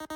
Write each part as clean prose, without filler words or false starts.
Hey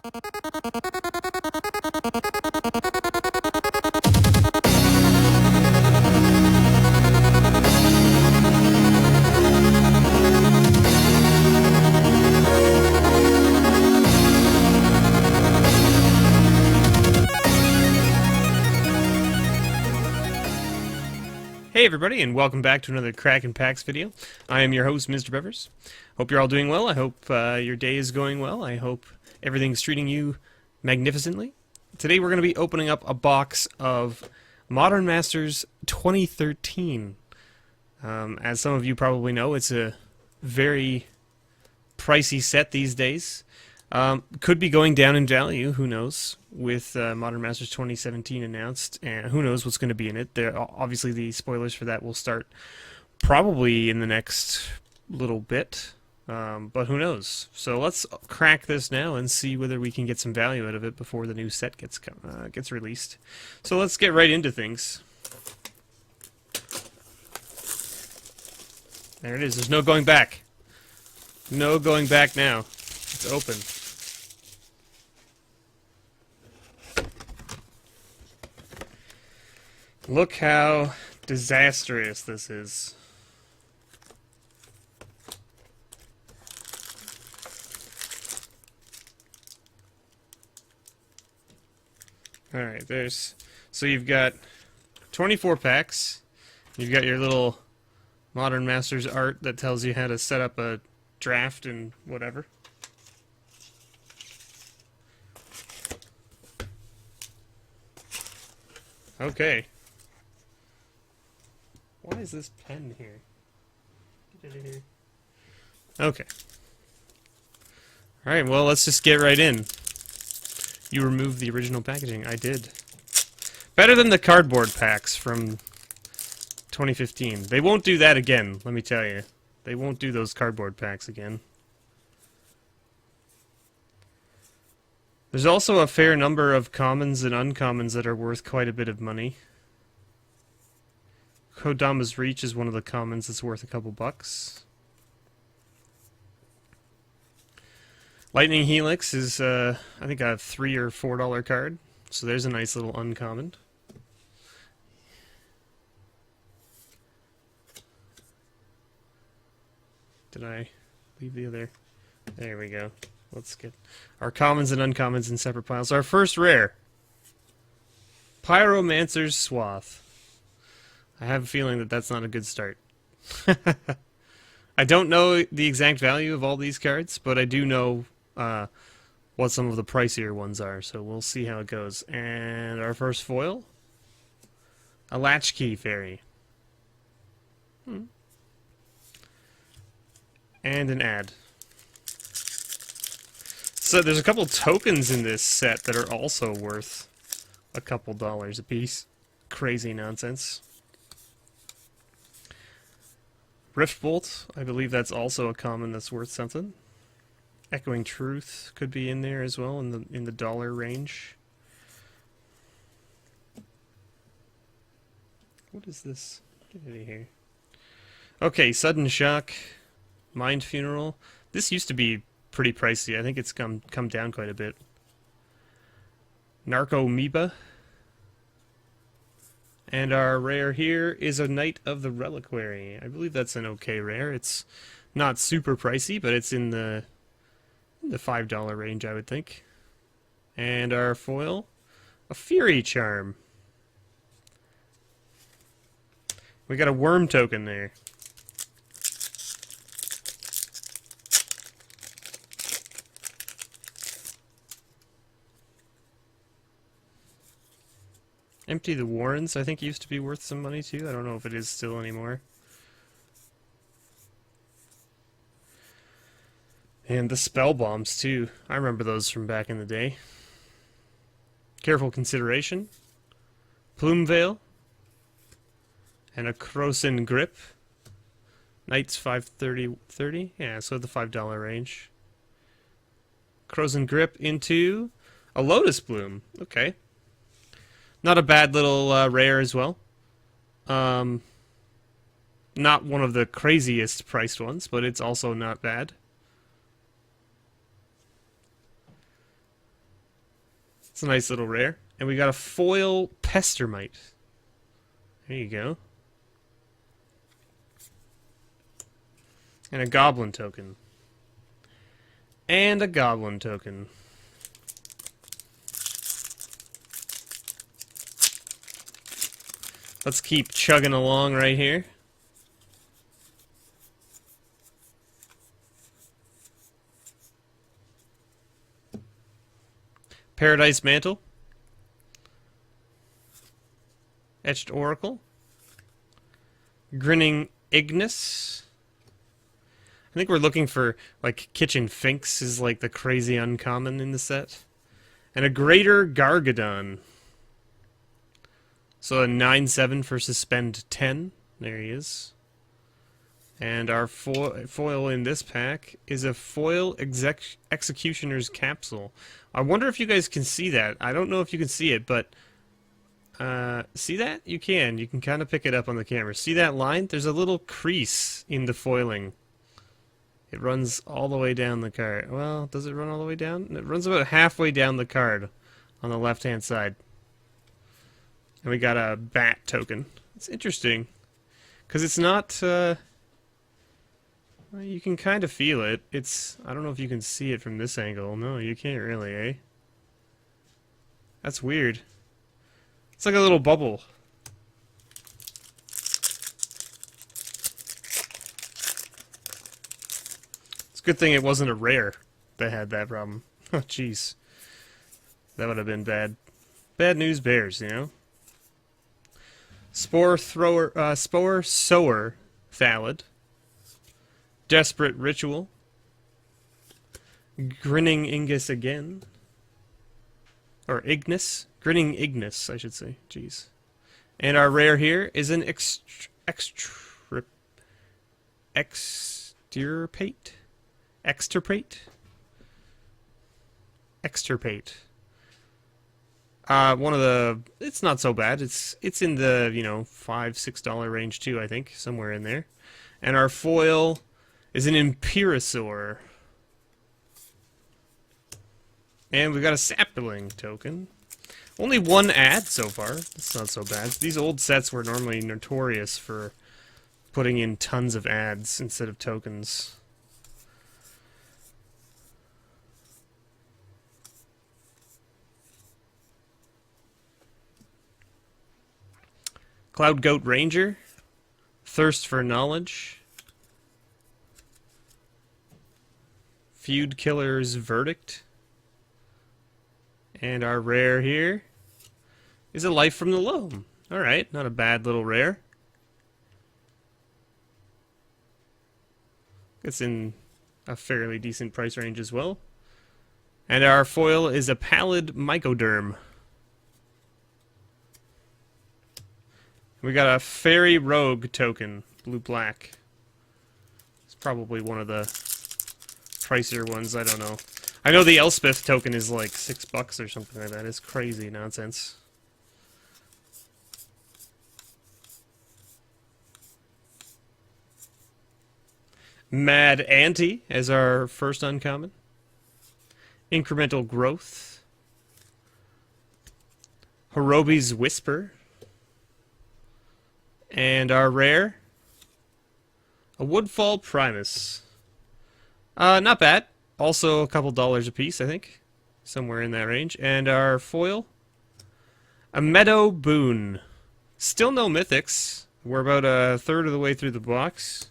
everybody, and welcome back to another Kraken Packs video. I am your host, Mr. Bevers. Hope you're all doing well. I hope your day is going well. I hope everything's treating you magnificently. Today we're going to be opening up a box of Modern Masters 2013. As some of you probably know, it's a very pricey set these days. Could be going down in value, who knows, with Modern Masters 2017 announced, and who knows what's going to be in it. Obviously, the spoilers for that will start probably in the next little bit, but who knows. So let's crack this now and see whether we can get some value out of it before the new set gets released. So let's get right into things. There it is. There's no going back. No going back now. It's open. Look how disastrous this is. Alright, so you've got 24 packs. You've got your little Modern Masters art that tells you how to set up a draft and whatever. Okay. Why is this pen here? Get out of here. Okay. Alright, well, let's just get right in. You removed the original packaging. I did. Better than the cardboard packs from 2015. They won't do that again, let me tell you. They won't do those cardboard packs again. There's also a fair number of commons and uncommons that are worth quite a bit of money. Kodama's Reach is one of the commons that's worth a couple bucks. Lightning Helix is, I think, a $3 or $4 card. So there's a nice little uncommon. Did I leave the other? There we go. Let's get our commons and uncommons in separate piles. Our first rare. Pyromancer's Swath. I have a feeling that that's not a good start. I don't know the exact value of all these cards, but I do know what some of the pricier ones are, so we'll see how it goes. And our first foil? A Latchkey Fairy. And an ad. So there's a couple tokens in this set that are also worth a couple dollars a piece. Crazy nonsense. Riftbolt, I believe that's also a common that's worth something. Echoing Truth could be in there as well, in the dollar range. What is this? Get out of here. Okay, Sudden Shock, Mind Funeral. This used to be pretty pricey. I think it's come down quite a bit. Narcomoeba. And our rare here is a Knight of the Reliquary. I believe that's an okay rare. It's not super pricey, but it's in the $5 range, I would think. And our foil, a Fury Charm. We got a worm token there. Empty the Warrens, I think, used to be worth some money too. I don't know if it is still anymore. And the Spell Bombs too. I remember those from back in the day. Careful Consideration. Plume Veil. And a Krosan Grip. Knights 530. Yeah, so the $5 range. Krosan Grip into a Lotus Bloom. Okay. Not a bad little rare as well. Not one of the craziest priced ones, but it's also not bad. It's a nice little rare. And we got a foil Pestermite. There you go. And a goblin token. And a goblin token. Let's keep chugging along right here. Paradise Mantle. Etched Oracle. Grinning Ignis. I think we're looking for, like, Kitchen Finks is, like, the crazy uncommon in the set. And a Greater Gargadon. So a 9/7 for Suspend 10. There he is. And our foil in this pack is a foil Executioner's Capsule. I wonder if you guys can see that. I don't know if you can see it, but see that? You can. You can kind of pick it up on the camera. See that line? There's a little crease in the foiling. It runs all the way down the card. Well, does it run all the way down? It runs about halfway down the card on the left-hand side. And we got a bat token. It's interesting. Because it's not... well, you can kind of feel it. It's... I don't know if you can see it from this angle. No, you can't really, eh? That's weird. It's like a little bubble. It's a good thing it wasn't a rare that had that problem. Oh, jeez. That would have been bad. Bad news bears, you know? Spore Sower Thallid. Desperate Ritual. Grinning Ignis again. Or Ignis. Grinning Ignis, I should say. Jeez. And our rare here is an Extirpate. One of the... It's not so bad. It's in the, you know, $5-6 range too, I think. Somewhere in there. And our foil is an Imperasaur. And we got a Sapling token. Only one ad so far. That's not so bad. These old sets were normally notorious for putting in tons of ads instead of tokens. Cloud Goat Ranger. Thirst for Knowledge. Feud Killer's Verdict. And our rare here is a Life from the Loam. Alright, not a bad little rare. It's in a fairly decent price range as well. And our foil is a Pallid Mycoderm. We got a Fairy Rogue token, blue-black. It's probably one of the pricier ones, I don't know. I know the Elspeth token is like $6 or something like that. It's crazy nonsense. Mad Auntie as our first uncommon. Incremental Growth. Hirobi's Whisper. And our rare, a Woodfall Primus. Not bad. Also a couple dollars a piece, I think. Somewhere in that range. And our foil, a Meadow Boon. Still no mythics. We're about a third of the way through the box.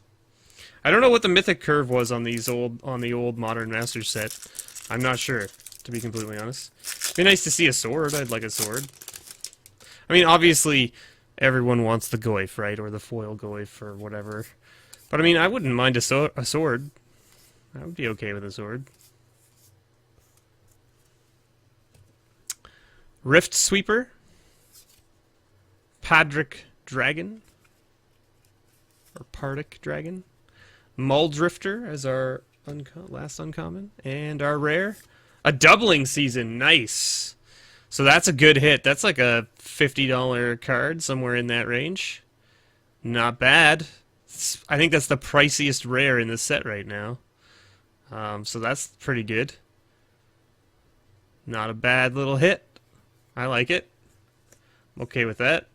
I don't know what the mythic curve was on the old Modern Masters set. I'm not sure, to be completely honest. It'd be nice to see a sword. I'd like a sword. I mean, obviously, everyone wants the Goyf, right? Or the foil Goyf, or whatever. But I mean, I wouldn't mind a sword. I would be okay with a sword. Rift Sweeper. Padric Dragon. Or Pardic Dragon. Muldrifter as our last uncommon. And our rare, a Doubling Season. Nice. So that's a good hit. That's like a $50 card, somewhere in that range. Not bad. I think that's the priciest rare in the set right now. So that's pretty good. Not a bad little hit. I like it. I'm okay with that.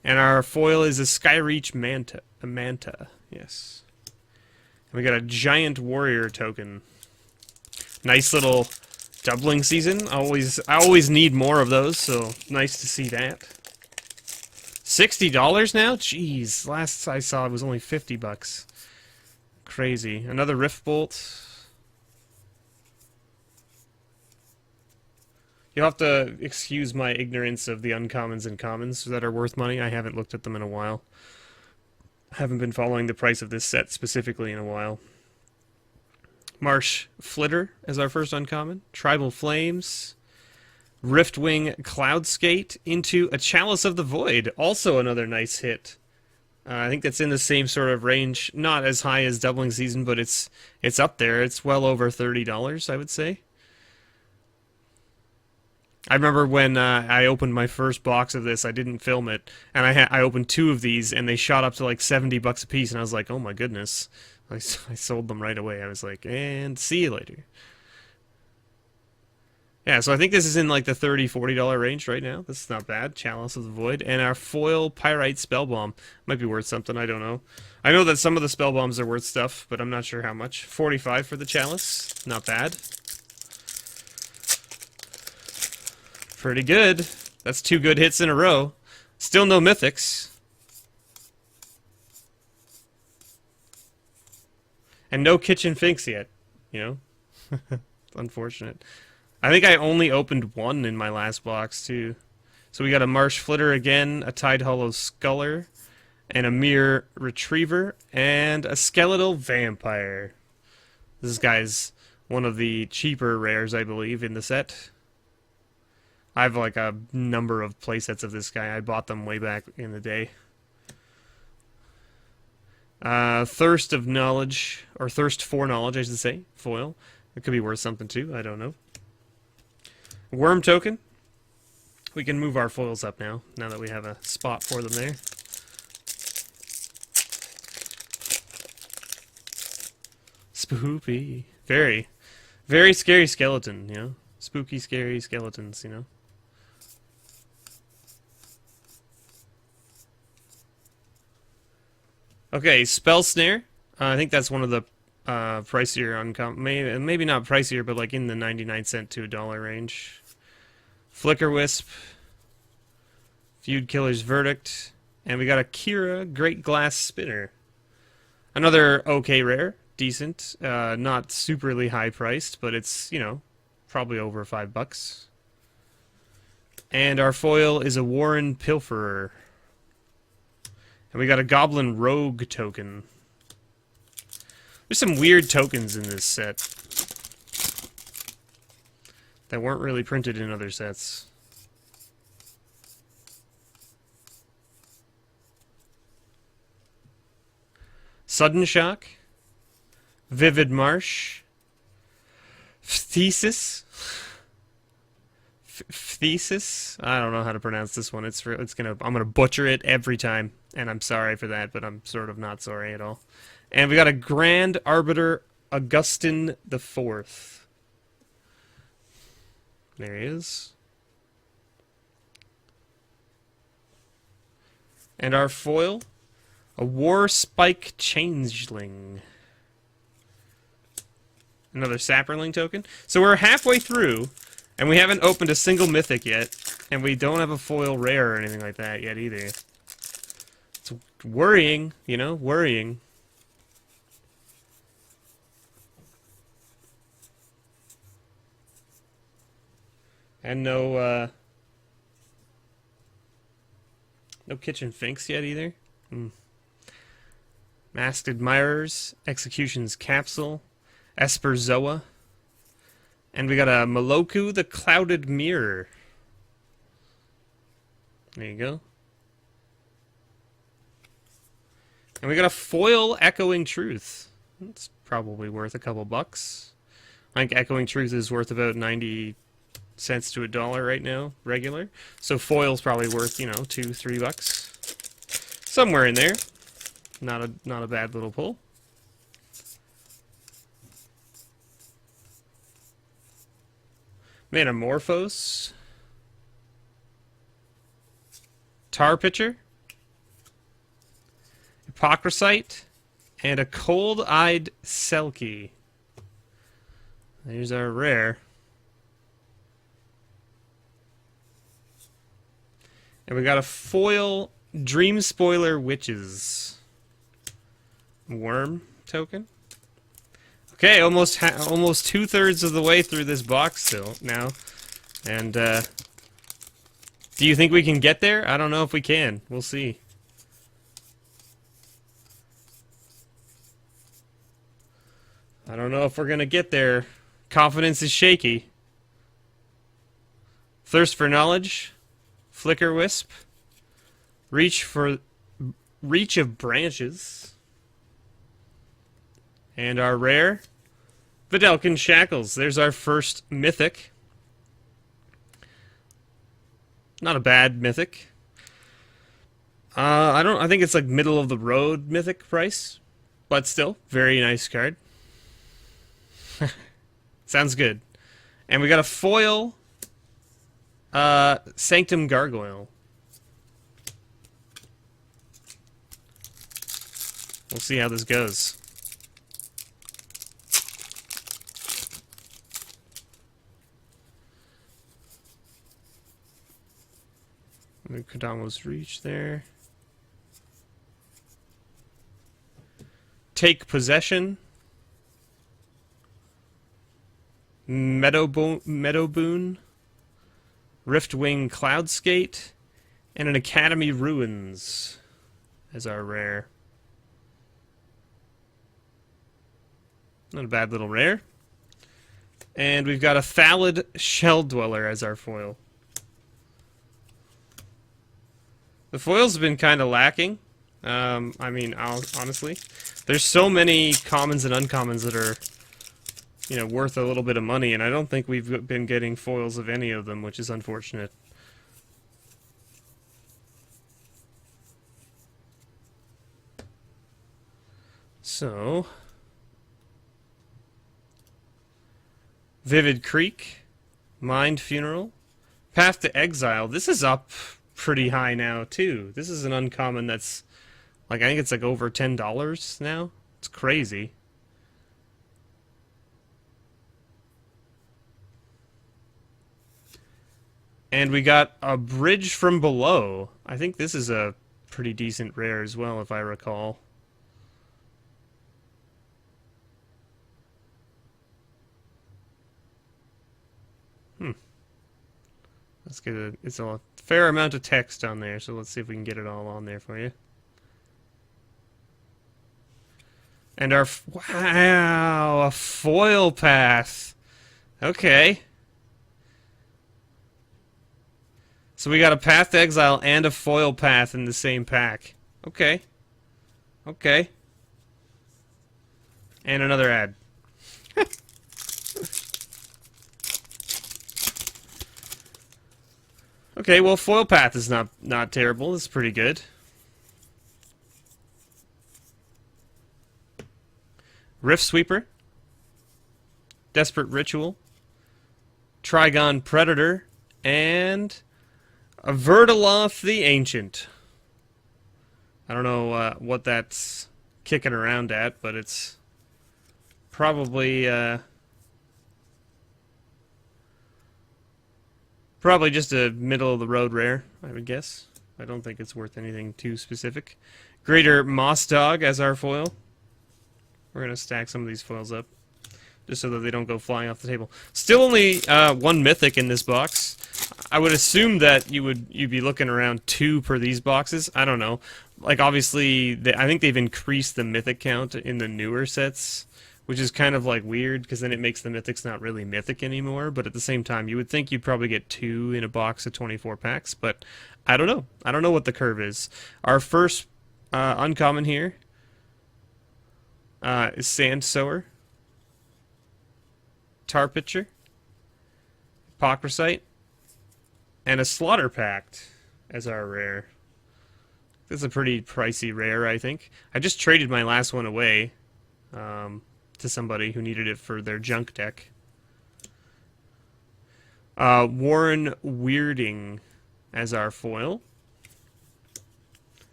And our foil is a Skyreach Manta. A Manta, yes. And we got a Giant Warrior token. Nice little doubling season. I always need more of those, so nice to see that. $60 now? Jeez, last I saw it was only $50. Crazy. Another Rift Bolt. You'll have to excuse my ignorance of the uncommons and commons that are worth money. I haven't looked at them in a while. I haven't been following the price of this set specifically in a while. Marsh Flitter as our first uncommon. Tribal Flames. Riftwing Cloudskate into a Chalice of the Void. Also another nice hit. I think that's in the same sort of range. Not as high as Doubling Season, but it's up there. It's well over $30, I would say. I remember when I opened my first box of this, I didn't film it, and I opened 2 of these, and they shot up to like $70 a piece, and I was like, oh my goodness. I sold them right away. I was like, and see you later. Yeah, so I think this is in like the $30, $40 range right now. This is not bad. Chalice of the Void. And our foil Pyrite Spellbomb might be worth something, I don't know. I know that some of the Spellbombs are worth stuff, but I'm not sure how much. 45 for the Chalice. Not bad. Pretty good. That's 2 good hits in a row. Still no mythics. And no Kitchen Finks yet, you know? It's unfortunate. I think I only opened 1 in my last box, too. So we got a Marsh Flitter again, a Tide Hollow Sculler, and a Mere Retriever, and a Skeletal Vampire. This guy's one of the cheaper rares, I believe, in the set. I have like a number of playsets of this guy. I bought them way back in the day. Thirst of Knowledge, or Thirst for Knowledge, I should say. Foil. It could be worth something too, I don't know. Worm token. We can move our foils up now that we have a spot for them there. Spoopy. Very, very scary skeleton, you know? Spooky, scary skeletons, you know? Okay, Spell Snare. I think that's one of the pricier uncommon. Maybe not pricier, but like in the 99-cent to $1 range. Flicker Wisp. Feud Killer's Verdict. And we got a Kira Great Glass Spinner. Another okay rare. Decent. Not superly high priced, but it's, you know, probably over $5. And our foil is a Warren Pilferer. And we got a Goblin Rogue token. There's some weird tokens in this set that weren't really printed in other sets. Sudden Shock. Vivid Marsh. Thesis. Thesis. I don't know how to pronounce this one. I'm gonna butcher it every time, and I'm sorry for that, but I'm sort of not sorry at all. And we got a Grand Arbiter Augustine the Fourth. There he is. And our foil, a War Spike Changeling. Another Sapperling token. So we're halfway through, and we haven't opened a single mythic yet, and we don't have a foil rare or anything like that yet either. It's worrying, you know, worrying. And no Kitchen Finks yet either. Masked Admirers, Execution's Capsule, Esperzoa, and we got a Maloku the Clouded Mirror. There you go. And we got a foil Echoing Truth. It's probably worth a couple bucks. I think Echoing Truth is worth about 90 cents to $1 right now, regular. So foil's probably worth, you know, $2-3. Somewhere in there. Not a bad little pull. Metamorphose. Tar Pitcher, Hypocrisite, and a Cold-Eyed Selkie. There's our rare. And we got a foil Dream Spoiler Witches. Worm token. Okay, almost 2/3 of the way through this box still now. And do you think we can get there? I don't know if we can. We'll see. I don't know if we're gonna get there. Confidence is shaky. Thirst for Knowledge, Flicker Wisp, Reach of Branches, and our rare, Vidalcan Shackles. There's our first mythic. Not a bad mythic. I think it's like middle of the road mythic price, but still very nice card. Sounds good. And we got a foil Sanctum Gargoyle. We'll see how this goes. Kodamo's Reach there. Take Possession. Meadowboon. Riftwing Cloudskate. And an Academy Ruins as our rare. Not a bad little rare. And we've got a Thallid Shell Dweller as our foil. The foils have been kind of lacking. I mean, honestly, there's so many commons and uncommons that are, you know, worth a little bit of money, and I don't think we've been getting foils of any of them, which is unfortunate. So, Vivid Creek, Mind Funeral, Path to Exile. This is up pretty high now too. This is an uncommon that's like, I think it's like over $10 now. It's crazy. And we got a Bridge from Below. I think this is a pretty decent rare as well, if I recall. Let's get a, it's a fair amount of text on there, so let's see if we can get it all on there for you. And our, wow, a foil path. Okay. So we got a Path to Exile and a foil path in the same pack. Okay. Okay. And another ad. Okay, well, foil path is not terrible. It's pretty good. Rift Sweeper, Desperate Ritual, Trigon Predator, and a Vertiloth the Ancient. I don't know what that's kicking around at, but it's probably probably just a middle-of-the-road rare, I would guess. I don't think it's worth anything too specific. Greater Moss Dog as our foil. We're going to stack some of these foils up, just so that they don't go flying off the table. Still only one Mythic in this box. I would assume that you'd be looking around 2 per these boxes. I don't know. Like, obviously, I think they've increased the Mythic count in the newer sets, which is kind of like weird, because then it makes the Mythics not really Mythic anymore, but at the same time, you would think you'd probably get 2 in a box of 24 packs, but I don't know. I don't know what the curve is. Our first uncommon here is Sand Sower, Tar Pitcher, Hypocrisite, and a Slaughter Pact as our rare. This is a pretty pricey rare, I think. I just traded my last one away to somebody who needed it for their junk deck. Warren Weirding as our foil.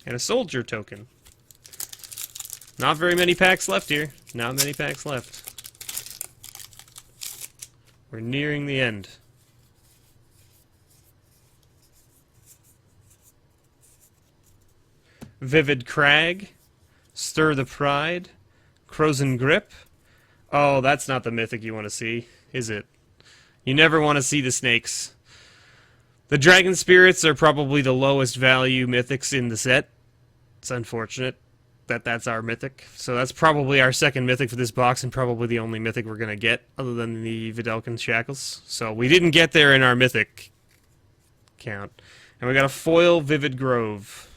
And a soldier token. Not very many packs left here. Not many packs left. We're nearing the end. Vivid Crag. Stir the Pride. Crozen Grip. Oh, that's not the mythic you want to see, is it? You never want to see the snakes. The Dragon Spirits are probably the lowest value mythics in the set. It's unfortunate that that's our mythic. So that's probably our second mythic for this box, and probably the only mythic we're going to get, other than the Vidalcan Shackles. So we didn't get there in our mythic count. And we got a foil Vivid Grove.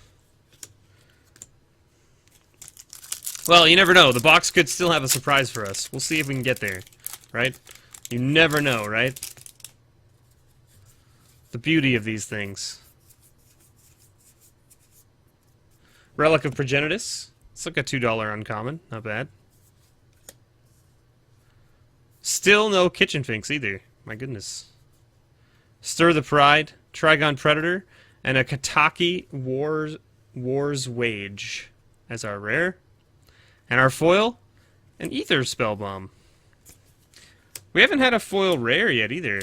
Well, you never know. The box could still have a surprise for us. We'll see if we can get there, right? You never know, right? The beauty of these things. Relic of Progenitus. It's like a $2 uncommon. Not bad. Still no Kitchen Finks either. My goodness. Stir the Pride. Trigon Predator. And a Kataki War's Wage as our rare. And our foil, an Ether Spellbomb. We haven't had a foil rare yet either.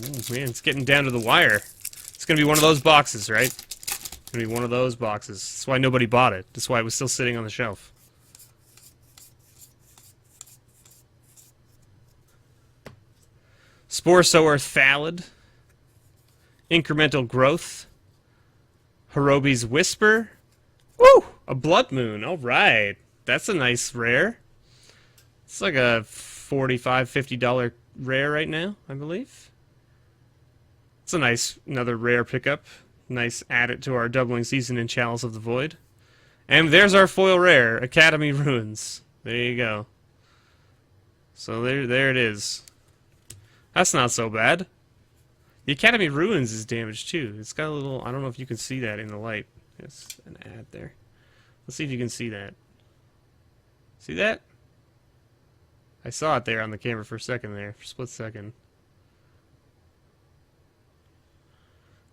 Ooh, man, it's getting down to the wire. It's going to be one of those boxes, right? It's going to be one of those boxes. That's why nobody bought it. That's why it was still sitting on the shelf. Spore Sower Thallid. Incremental Growth. Hirobi's Whisper. Woo! A Blood Moon. All right. That's a nice rare. It's like a $45, $50 rare right now, I believe. It's a nice, another rare pickup. Nice add it to our doubling season in Chalice of the Void. And there's our foil rare, Academy Ruins. There you go. So there it is. That's not so bad. The Academy Ruins is damaged too. It's got a little, I don't know if you can see that in the light. It's an ad there. Let's see if you can see that. See that? I saw it there on the camera for a second there, for a split second.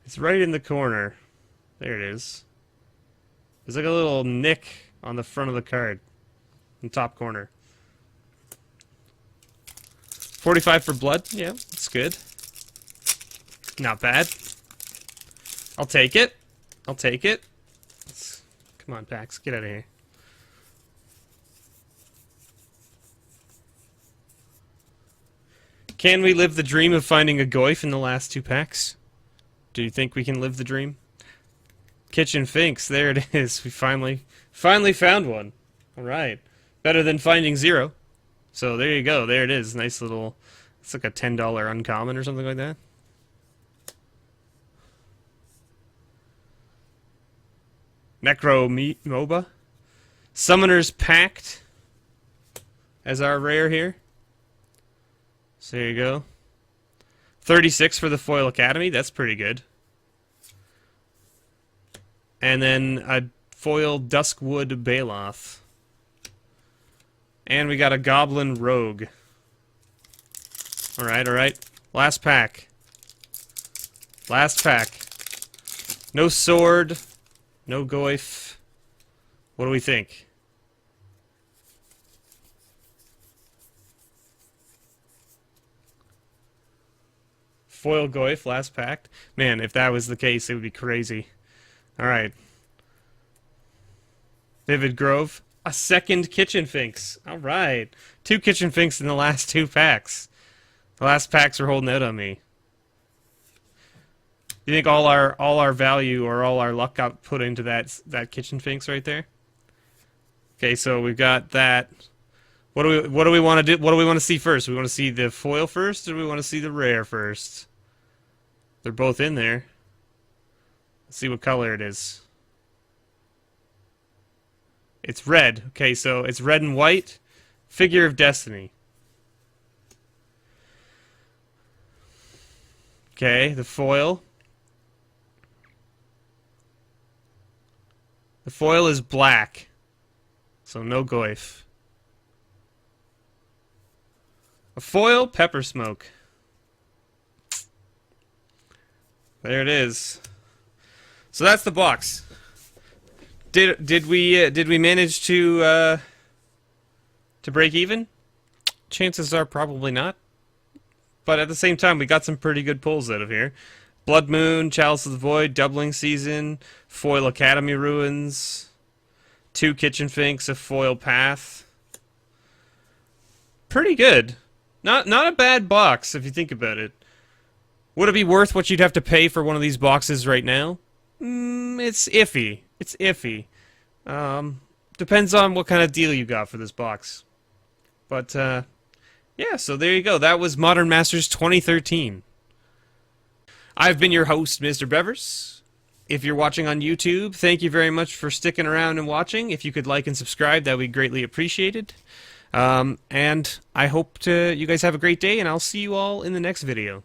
It's right in the corner. There it is. There's like a little nick on the front of the card. In the top corner. 45 for blood? Yeah, that's good. Not bad. I'll take it. I'll take it. Come on, Pax, get out of here. Can we live the dream of finding a Goyf in the last two packs? Do you think we can live the dream? Kitchen Finks, there it is. We finally found one. Alright. Better than finding zero. So there you go, there it is. Nice little, it's like a $10 uncommon or something like that. MOBA. Summoner's Pact as our rare here. So there you go. 36 for the Foil Academy. That's pretty good. And then a Foil Duskwood Baloth. And we got a Goblin Rogue. Alright, alright. Last pack. Last pack. No sword. No Goyf. What do we think? Foil Goyf, last pack. Man, if that was the case, it would be crazy. Alright. Vivid Grove. A second Kitchen Finks. Alright. 2 Kitchen Finks in the last 2 packs. The last packs are holding out on me. You think all our value or all our luck got put into that Kitchen Finks right there? Okay, so we've got that. What do we want to do? What do we want to see first? Do we want to see the foil first, or do we want to see the rare first? They're both in there. Let's see what color it is. It's red. Okay, so it's red and white. Figure of Destiny. Okay, the foil. The foil is black. So no Goyf. A foil Pepper Smoke. There it is. So that's the box. Did we manage to break even? Chances are probably not. But at the same time, we got some pretty good pulls out of here. Blood Moon, Chalice of the Void, Doubling Season, Foil Academy Ruins, 2 Kitchen Finks, a Foil Path. Pretty good. Not a bad box, if you think about it. Would it be worth what you'd have to pay for one of these boxes right now? It's iffy. It's iffy. Depends on what kind of deal you got for this box. But, yeah, so there you go. That was Modern Masters 2013. I've been your host, Mr. Bevers. If you're watching on YouTube, thank you very much for sticking around and watching. If you could like and subscribe, that would be greatly appreciated. And I hope you guys have a great day, and I'll see you all in the next video.